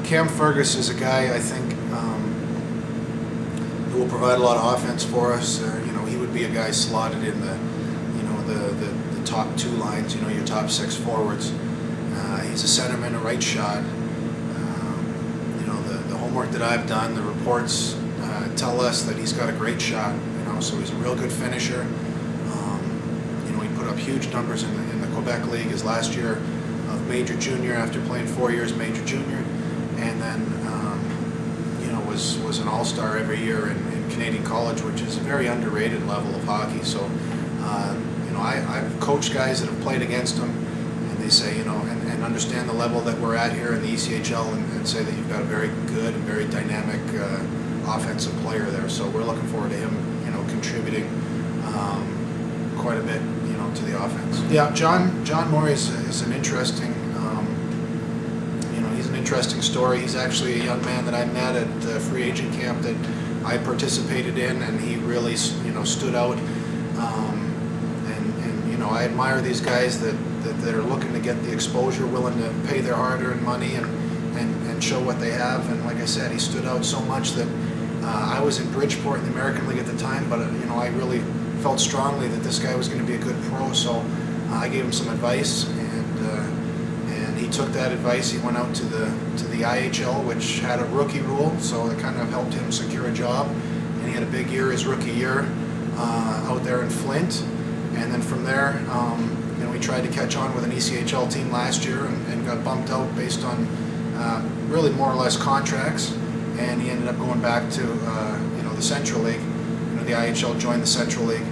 Cam Fergus is a guy I think who will provide a lot of offense for us. You know, he would be a guy slotted in the, you know, the top two lines. You know, your top six forwards. He's a centerman, a right shot. You know, the homework that I've done, the reports tell us that he's got a great shot. You know, so he's a real good finisher. You know, he put up huge numbers in the Quebec League his last year of Major Junior after playing 4 years Major Junior, and then you know, was an all-star every year in Canadian College, which is a very underrated level of hockey. So you know, I've coached guys that have played against him, and they say, you know, and understand the level that we're at here in the ECHL, and say that you've got a very good and very dynamic offensive player there. So we're looking forward to him, you know, contributing quite a bit, you know, to the offense. Yeah, John Mori is an interesting, you know, he's an interesting story. He's actually a young man that I met at free agent camp that I participated in, and he really, you know, stood out. And you know, I admire these guys that are looking to get the exposure, willing to pay their hard-earned money and show what they have. And like I said, he stood out so much that I was in Bridgeport in the American League at the time, but you know, I really felt strongly that this guy was going to be a good pro, so I gave him some advice, and he took that advice. He went out to the IHL, which had a rookie rule, so it kind of helped him secure a job, and he had a big year his rookie year out there in Flint. And then from there, you know, we tried to catch on with an ECHL team last year and got bumped out based on really more or less contracts, and he ended up going back to you know, the Central League. You know, the IHL joined the Central League,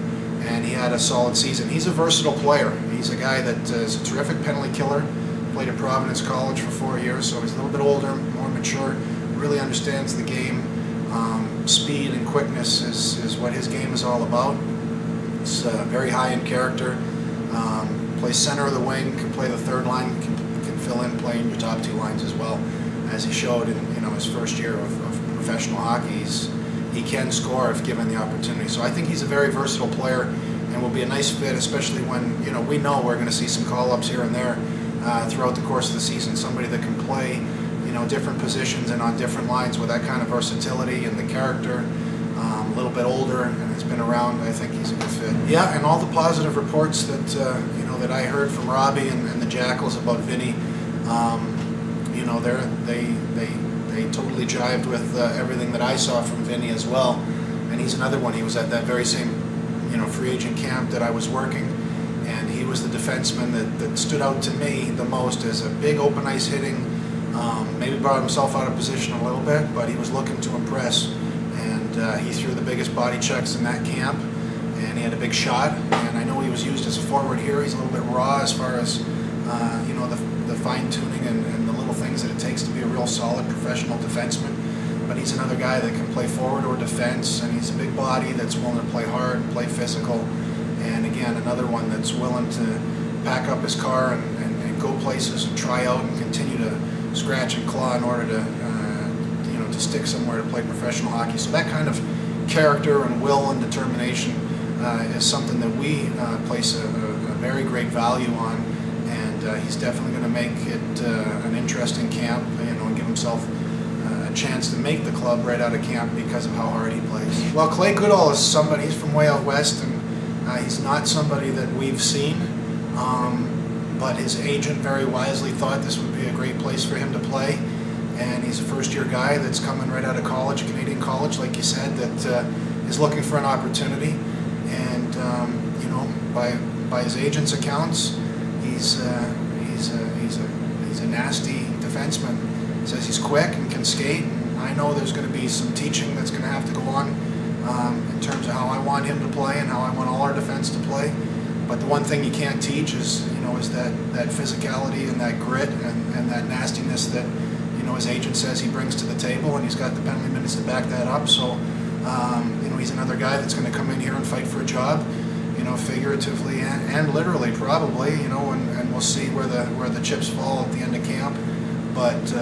and he had a solid season. He's a versatile player. He's a guy that is a terrific penalty killer. Played at Providence College for 4 years, so he's a little bit older, more mature, really understands the game. Speed and quickness is what his game is all about. He's very high in character. Plays center of the wing, can play the third line, can fill in playing your top two lines as well, as he showed in, you know, his first year of professional hockey. He can score if given the opportunity. So I think he's a very versatile player and will be a nice fit, especially when, you know, we know we're going to see some call-ups here and there throughout the course of the season. Somebody that can play, you know, different positions and on different lines with that kind of versatility and the character. A little bit older and has been around. I think he's a good fit. Yeah, and all the positive reports that you know, that I heard from Robbie and the Jackals about Vinny, you know, they totally jived with everything that I saw from Vinny as well. And he's another one. He was at that very same, you know, free agent camp that I was working, and he was the defenseman that stood out to me the most as a big open ice hitting. Maybe brought himself out of position a little bit, but he was looking to impress. He threw the biggest body checks in that camp, and he had a big shot. And I know he was used as a forward here. He's a little bit raw as far as you know, the fine tuning and the little things that it takes to be a real solid professional defenseman. But he's another guy that can play forward or defense, and he's a big body that's willing to play hard and play physical. And again, another one that's willing to pack up his car and go places and try out and continue to scratch and claw in order to to stick somewhere to play professional hockey. So that kind of character and will and determination is something that we place a very great value on, and he's definitely going to make it an interesting camp, you know, and give himself a chance to make the club right out of camp because of how hard he plays. Well, Clay Goodall is somebody, he's from way out west, and he's not somebody that we've seen, but his agent very wisely thought this would be a great place for him to play. And he's a first-year guy that's coming right out of college, Canadian College, like you said, that is looking for an opportunity. And you know, by his agent's accounts, he's a nasty defenseman. He says he's quick and can skate. And I know there's going to be some teaching that's going to have to go on in terms of how I want him to play and how I want all our defense to play. But the one thing you can't teach is, you know, is that physicality and that grit and that nastiness that, you know, his agent says he brings to the table, and he's got the penalty minutes to back that up. So, you know, he's another guy that's going to come in here and fight for a job, you know, figuratively and literally, probably, you know, and we'll see where the chips fall at the end of camp. But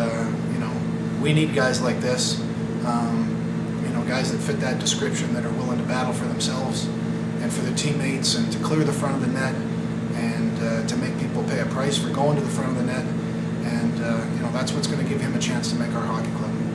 you know, we need guys like this, you know, guys that fit that description, that are willing to battle for themselves and for their teammates, and to clear the front of the net, and to make people pay a price for going to the front of the net. And you know, that's what's going to give him a chance to make our hockey club.